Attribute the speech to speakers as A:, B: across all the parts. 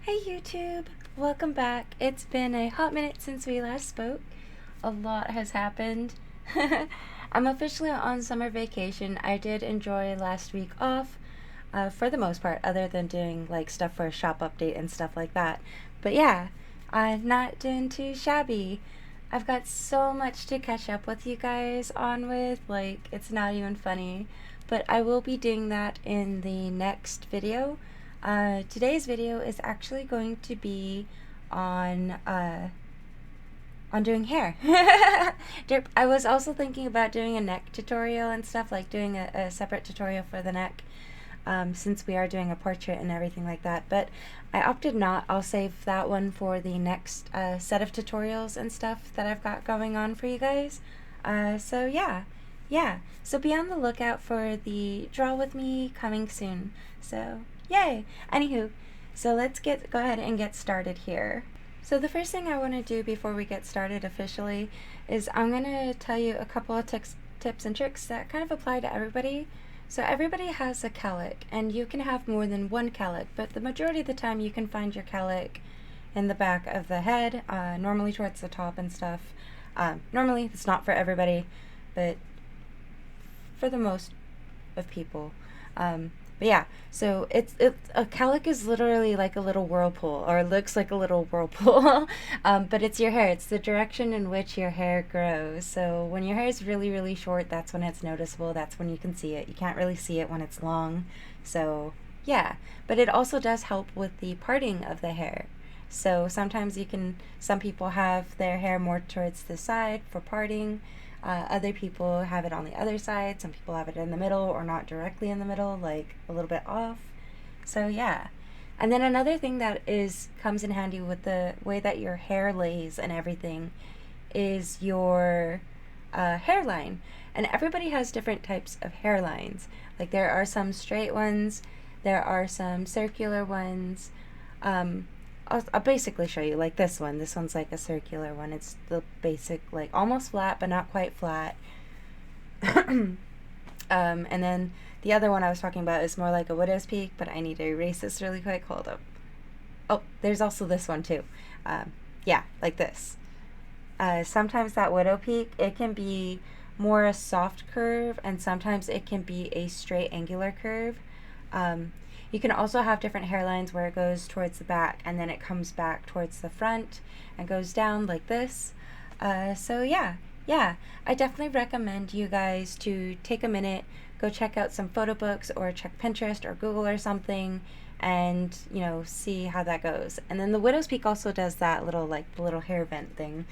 A: Hey YouTube, welcome back. It's been a hot minute since we last spoke. A lot has happened. I'm officially on summer vacation. I did enjoy last week off, for the most part, other than doing like stuff for a shop update and stuff like that. But yeah, I'm not doing too shabby. I've got so much to catch up with you guys on with, like it's not even funny. But I will be doing that in the next video. Today's video is actually going to be on doing hair. I was also thinking about doing a neck tutorial and stuff, like doing a separate tutorial for the neck, since we are doing a portrait and everything like that, but I opted not. I'll save that one for the next set of tutorials and stuff that I've got going on for you guys. So yeah, so be on the lookout for the draw with me coming soon. So yay! Anywho, so let's go ahead and get started here. So the first thing I want to do before we get started officially is I'm going to tell you a couple of tips and tricks that kind of apply to everybody. So everybody has a cowlick, and you can have more than one cowlick, but the majority of the time you can find your cowlick in the back of the head, normally towards the top and stuff. Normally it's not for everybody, but for the most of people. But yeah, so it's a cowlick is literally like a little whirlpool, or it looks like a little whirlpool, but it's your hair. It's the direction in which your hair grows. So when your hair is really, really short, that's when it's noticeable. That's when you can see it. You can't really see it when it's long. So yeah, but it also does help with the parting of the hair. So sometimes some people have their hair more towards the side for parting. Other people have it on the other side. Some people have it in the middle, or not directly in the middle, like a little bit off. So yeah. And then another thing that comes in handy with the way that your hair lays and everything is your hairline. And everybody has different types of hairlines. Like there are some straight ones, there are some circular ones. I'll basically show you, like this one. This one's like a circular one. It's the basic, like almost flat, but not quite flat. And then the other one I was talking about is more like a widow's peak, but I need to erase this really quick. Hold up. Oh, there's also this one too. Yeah, like this. Sometimes that widow peak, it can be more a soft curve, and sometimes it can be a straight angular curve. You can also have different hairlines where it goes towards the back and then it comes back towards the front and goes down like this. So yeah, I definitely recommend you guys to take a minute, go check out some photo books or check Pinterest or Google or something, and see how that goes. And then the widow's peak also does that little hair vent thing.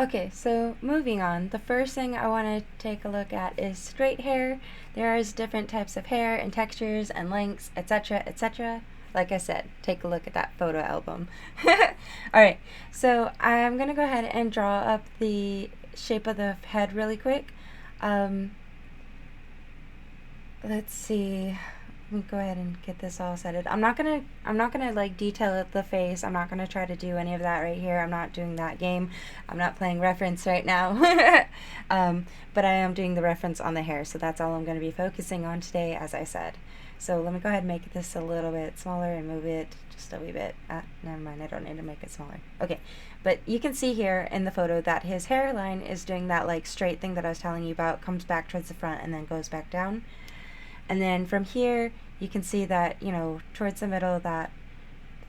A: Okay, so moving on, the first thing I want to take a look at is straight hair. There is different types of hair and textures and lengths, etc., etc. Like I said, take a look at that photo album. Alright, so I'm going to go ahead and draw up the shape of the head really quick. Let's see. Let me go ahead and get this all setted. I'm not gonna like detail the face. I'm not gonna try to do any of that right here. I'm not doing that game. I'm not playing reference right now. But I am doing the reference on the hair, so that's all I'm gonna be focusing on today, as I said. So let me go ahead and make this a little bit smaller and move it just a wee bit. Never mind, I don't need to make it smaller. Okay, but you can see here in the photo that his hairline is doing that like straight thing that I was telling you about, comes back towards the front and then goes back down. And then from here, you can see that, towards the middle, that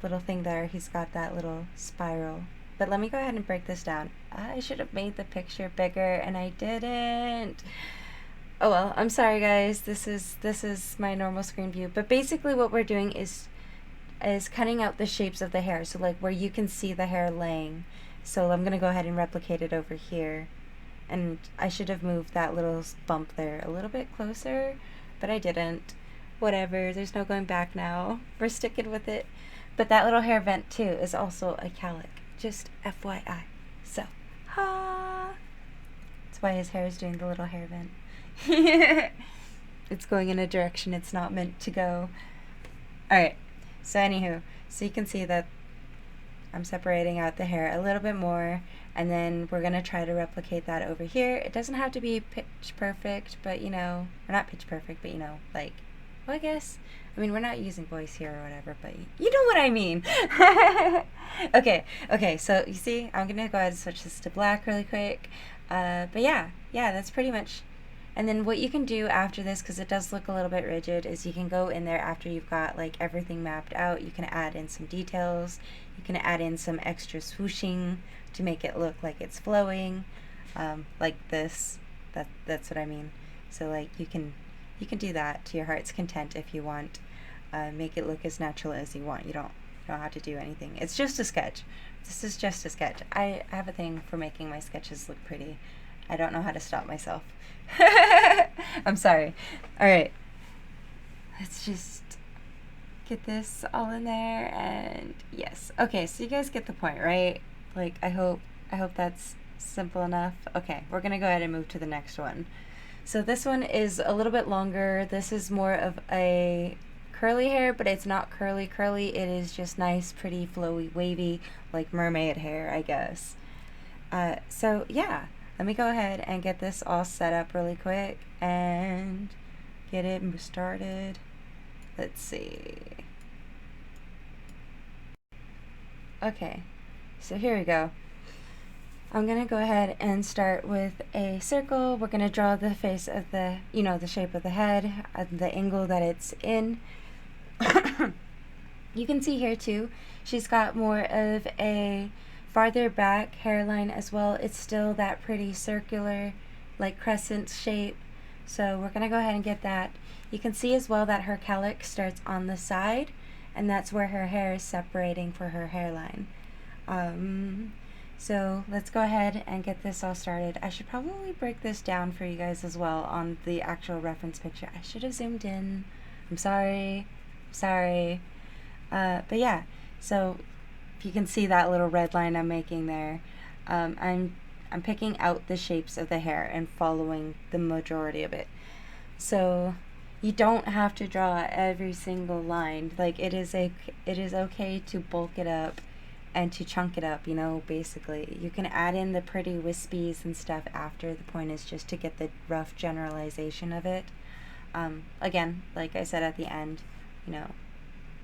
A: little thing there, he's got that little spiral. But let me go ahead and break this down. I should have made the picture bigger, and I didn't. Oh well, I'm sorry guys. This is my normal screen view. But basically what we're doing is cutting out the shapes of the hair. So like where you can see the hair laying. So I'm going to go ahead and replicate it over here. And I should have moved that little bump there a little bit closer, but I didn't. Whatever, there's no going back now. We're sticking with it. But that little hair vent too is also a cowlick. Just FYI. So, that's why his hair is doing the little hair vent. It's going in a direction it's not meant to go. Alright, So anywho, so you can see that I'm separating out the hair a little bit more, and then we're going to try to replicate that over here. It doesn't have to be pitch perfect, but you know, or not pitch perfect, but you know, like, well, I guess, I mean, we're not using voice here or whatever, but you know what I mean. Okay, so you see, I'm going to go ahead and switch this to black really quick. But yeah, that's pretty much. And then what you can do after this, because it does look a little bit rigid, is you can go in there after you've got like everything mapped out. You can add in some details. You can add in some extra swooshing to make it look like it's flowing, like this. That's what I mean. So like you can do that to your heart's content if you want. Make it look as natural as you want. You don't have to do anything. It's just a sketch. This is just a sketch. I have a thing for making my sketches look pretty. I don't know how to stop myself. I'm sorry. Alright. Let's just get this all in there, and yes. Okay, so you guys get the point, right? Like, I hope that's simple enough. Okay, we're gonna go ahead and move to the next one. So this one is a little bit longer. This is more of a curly hair, but it's not curly. It is just nice, pretty, flowy, wavy, like mermaid hair, I guess. So yeah, let me go ahead and get this all set up really quick and get it started. Let's see. Okay, so here we go. I'm gonna go ahead and start with a circle. We're gonna draw the face of the, you know, the shape of the head, the angle that it's in. You can see here too, she's got more of a farther back hairline as well. It's still that pretty circular, like crescent shape. So we're gonna go ahead and get that. You can see as well that her cowlick starts on the side, and that's where her hair is separating for her hairline. So let's go ahead and get this all started. I should probably break this down for you guys as well on the actual reference picture. I should have zoomed in. I'm sorry. But yeah, so if you can see that little red line I'm making there, I'm picking out the shapes of the hair and following the majority of it. So you don't have to draw every single line. Like it is okay to bulk it up and to chunk it up, you know, basically. You can add in the pretty wispies and stuff after. The point is just to get the rough generalization of it. Again, like I said at the end, you know,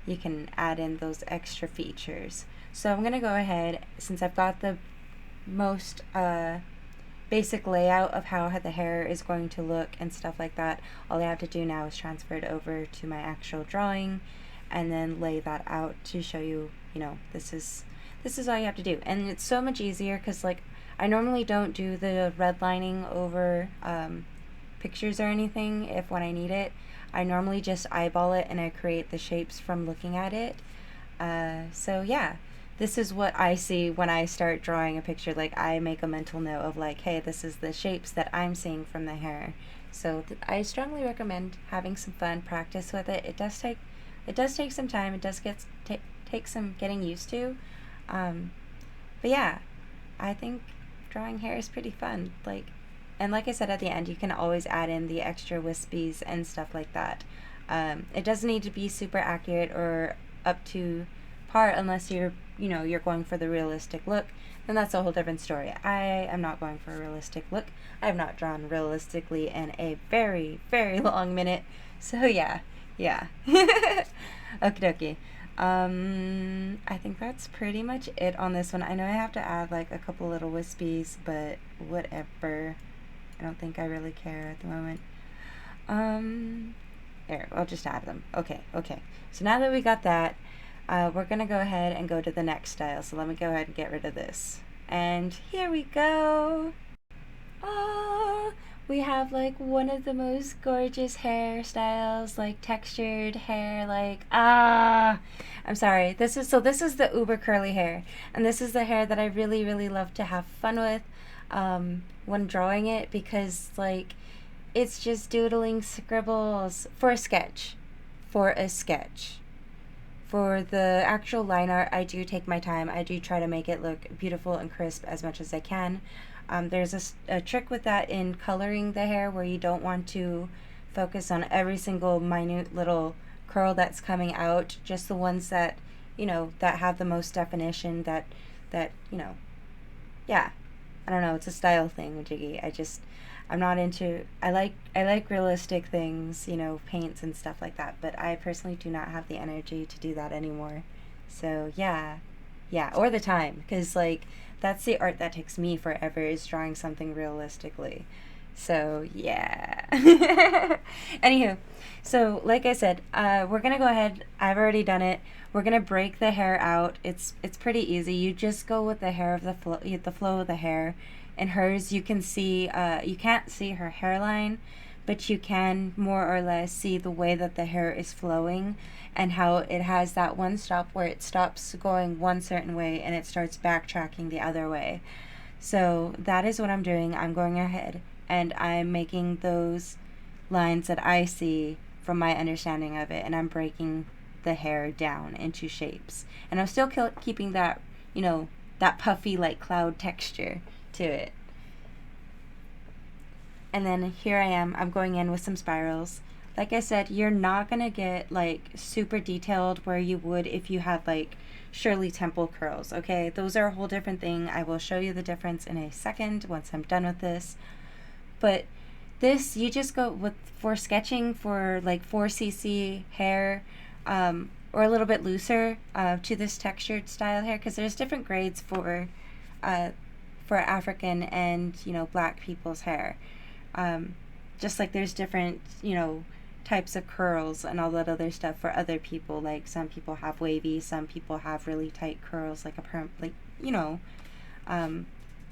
A: you can add in those extra features. So I'm going to go ahead, since I've got the most basic layout of how the hair is going to look and stuff like that, all I have to do now is transfer it over to my actual drawing and then lay that out to show you, you know, this is all you have to do. And it's so much easier because, like, I normally don't do the redlining over pictures or anything if when I need it. I normally just eyeball it and I create the shapes from looking at it. So yeah, this is what I see when I start drawing a picture. Like, I make a mental note of like, hey, this is the shapes that I'm seeing from the hair. So I strongly recommend having some fun, practice with it. It does take some time. It does take some getting used to. But yeah, I think drawing hair is pretty fun. And like I said at the end, you can always add in the extra wispies and stuff like that. It doesn't need to be super accurate or up to par unless you're going for the realistic look. Then that's a whole different story. I am not going for a realistic look. I have not drawn realistically in a very, very long minute. So yeah. Okie dokie. I think that's pretty much it on this one. I know I have to add like a couple little wispies, but whatever. I don't think I really care at the moment. There, I'll just add them. Okay. So now that we got that, we're gonna go ahead and go to the next style. So let me go ahead and get rid of this. And here we go. Oh, we have like one of the most gorgeous hairstyles, like textured hair, like, I'm sorry. This is the uber curly hair. And this is the hair that I really, really love to have fun with when drawing it, because like it's just doodling scribbles for a sketch. For the actual line art, I do take my time. I do try to make it look beautiful and crisp as much as I can. There's a trick with that in coloring the hair where you don't want to focus on every single minute little curl that's coming out, just the ones that, that have the most definition, that, yeah. I don't know, it's a style thing, Jiggy. I'm not into, I like realistic things, paints and stuff like that, but I personally do not have the energy to do that anymore. So, yeah. Yeah, or the time, because, that's the art that takes me forever, is drawing something realistically. So, yeah. Anywho, so, like I said, we're going to go ahead. I've already done it. We're going to break the hair out. It's pretty easy. You just go with the hair of the flow of the hair. In hers, you can see, you can't see her hairline, but you can more or less see the way that the hair is flowing and how it has that one stop where it stops going one certain way and it starts backtracking the other way. So that is what I'm doing. I'm going ahead and I'm making those lines that I see from my understanding of it, and I'm breaking the hair down into shapes. And I'm still keeping that, that puffy cloud texture to it. And then here I am, I'm going in with some spirals. Like I said, you're not going to get super detailed where you would if you had Shirley Temple curls, okay? Those are a whole different thing. I will show you the difference in a second once I'm done with this. But this, you just go with, for sketching for 4cc hair, or a little bit looser to this textured style hair, because there's different grades for African and, black people's hair. Just like there's different, types of curls and all that other stuff for other people. Like some people have wavy, some people have really tight curls, like a perm,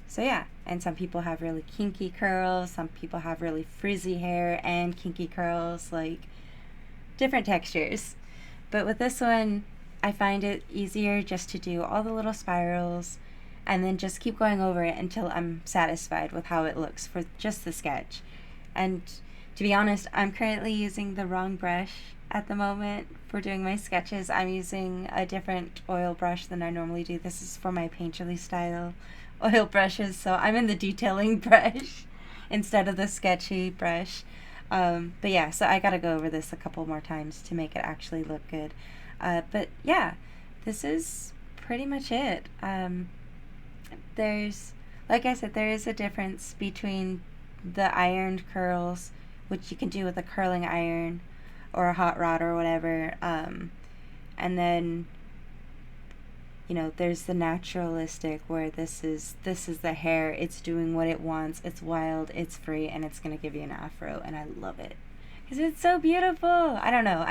A: so yeah, and some people have really kinky curls, some people have really frizzy hair and kinky curls, different textures. But with this one, I find it easier just to do all the little spirals and then just keep going over it until I'm satisfied with how it looks for just the sketch. And to be honest, I'm currently using the wrong brush at the moment for doing my sketches. I'm using a different oil brush than I normally do. This is for my painterly style oil brushes, so I'm in the detailing brush instead of the sketchy brush. But yeah, so I gotta go over this a couple more times to make it actually look good. But yeah, this is pretty much it. There's, like I said, there is a difference between the ironed curls, which you can do with a curling iron or a hot rod or whatever, and then there's the naturalistic, where this is the hair, it's doing what it wants, it's wild, it's free, and it's gonna give you an afro, and I love it because it's so beautiful. I don't know.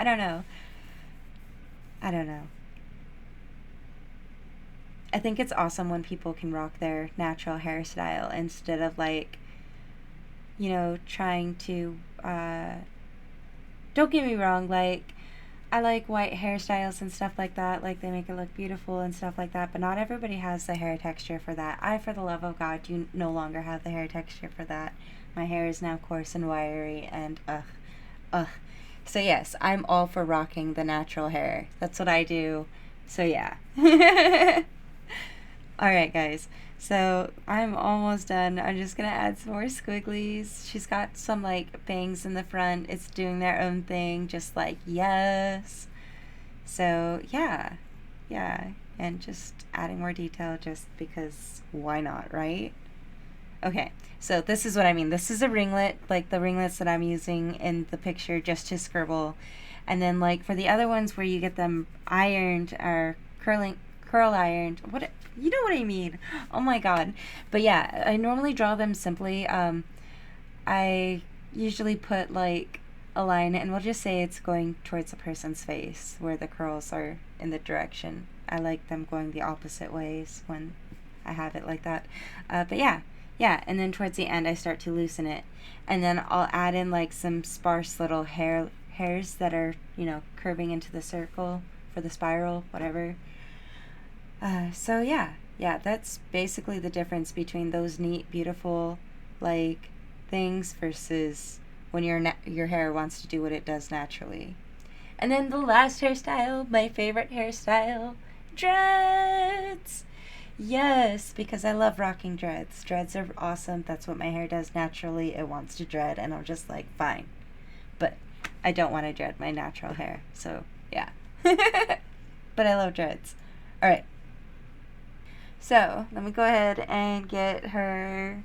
A: I think it's awesome when people can rock their natural hairstyle instead of trying to, don't get me wrong, I like white hairstyles and stuff like that, they make it look beautiful and stuff like that, but not everybody has the hair texture for that. I, for the love of God, do no longer have the hair texture for that. My hair is now coarse and wiry, and ugh. So yes, I'm all for rocking the natural hair. That's what I do. So yeah. Alright guys, so I'm almost done. I'm just gonna add some more squigglies. She's got some bangs in the front. It's doing their own thing, just yes. So yeah, and just adding more detail just because why not, right? Okay, so this is what I mean. This is a ringlet, the ringlets that I'm using in the picture just to scribble. And then for the other ones where you get them ironed or curl ironed, you know what I mean? Oh my god. But yeah, I normally draw them simply. I usually put a line, and we'll just say it's going towards a person's face where the curls are in the direction. I like them going the opposite ways when I have it like that. But yeah, and then towards the end I start to loosen it, and then I'll add in some sparse little hairs that are curving into the circle for the spiral, whatever. So yeah, that's basically the difference between those neat, beautiful, things versus when your hair wants to do what it does naturally. And then the last hairstyle, my favorite hairstyle, dreads! Yes, because I love rocking dreads. Dreads are awesome. That's what my hair does naturally. It wants to dread, and I'm just fine. But I don't want to dread my natural hair, so yeah. But I love dreads. Alright. So, let me go ahead and get her,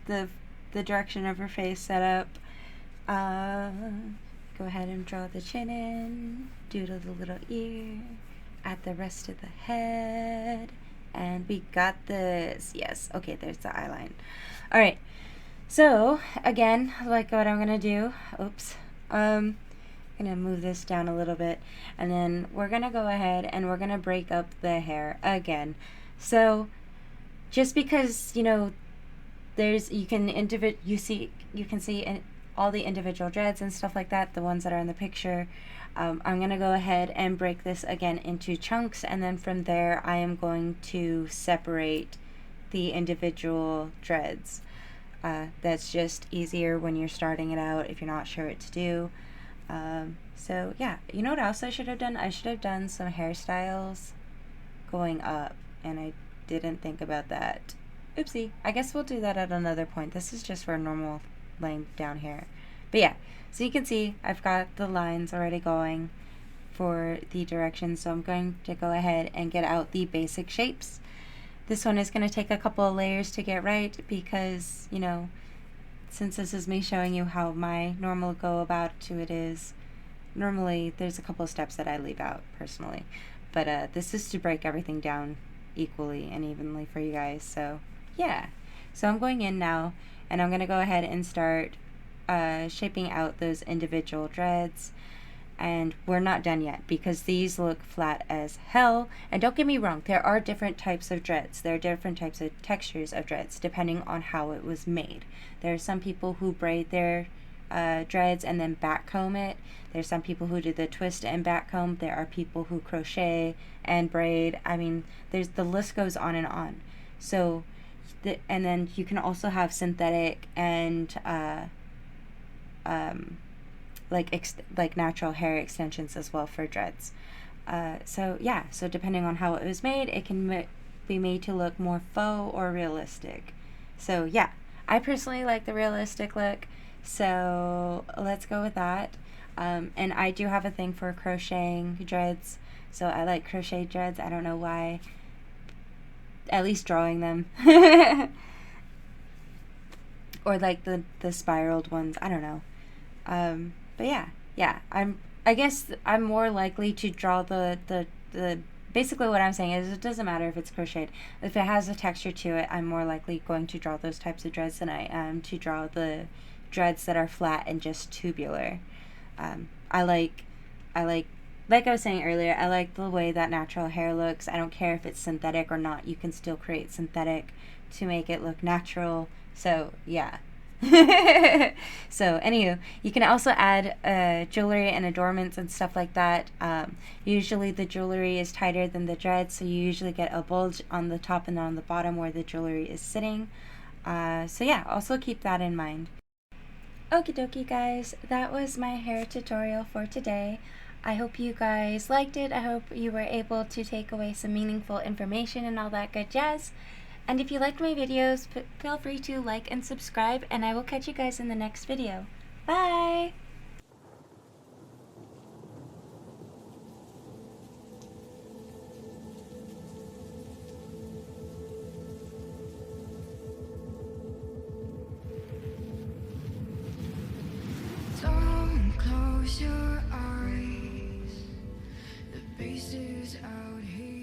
A: the direction of her face set up. Go ahead and draw the chin in, doodle the little ear, add the rest of the head, and we got this. Yes, okay, there's the eyeline. Alright, so, again, like what I'm going to do, I'm going to move this down a little bit, and then we're going to go ahead and we're going to break up the hair again. So, just because, you know, you can see in all the individual dreads and stuff like that, the ones that are in the picture, I'm going to go ahead and break this again into chunks, and then from there I am going to separate the individual dreads. That's just easier when you're starting it out if you're not sure what to do. So yeah, you know what else I should have done? I should have done some hairstyles going up, and I didn't think about that. Oopsie. I guess we'll do that at another point. This is just for normal laying down here. But yeah, so you can see I've got the lines already going for the directions, so I'm going to go ahead and get out the basic shapes. This one is going to take a couple of layers to get right because, you know, since this is me showing you how my normal go about to it is, normally there's a couple of steps that I leave out personally, but this is to break everything down equally and evenly for you guys. So yeah, so I'm going in now and I'm going to go ahead and start shaping out those individual dreads. And we're not done yet because these look flat as hell. And don't get me wrong, there are different types of dreads. There are different types of textures of dreads depending on how it was made. There are some people who braid their dreads and then back comb it. There's some people who do the twist and back comb. There are people who crochet and braid. I mean, the list goes on and on. So, and then you can also have synthetic and like natural hair extensions as well for dreads. So yeah, so depending on how it was made, it can be made to look more faux or realistic. So yeah, I personally like the realistic look, so let's go with that. And I do have a thing for crocheting dreads, so I like crochet dreads. I don't know why, at least drawing them. Or like the spiraled ones, I don't know. But yeah, I guess I'm more likely to draw the basically what I'm saying is it doesn't matter if it's crocheted. If it has a texture to it, I'm more likely going to draw those types of dreads than I am to draw the dreads that are flat and just tubular. I like I was saying earlier, I like the way that natural hair looks. I don't care if it's synthetic or not. You can still create synthetic to make it look natural. So yeah. So anywho, you can also add jewelry and adornments and stuff like that. Usually the jewelry is tighter than the dreads, so you usually get a bulge on the top and on the bottom where the jewelry is sitting. So yeah, also keep that in mind. Okie dokie guys, that was my hair tutorial for today. I hope you guys liked it. I hope you were able to take away some meaningful information and all that good jazz. And if you liked my videos, feel free to like and subscribe, and I will catch you guys in the next video. Bye!
B: Don't close your eyes. The beast is out here.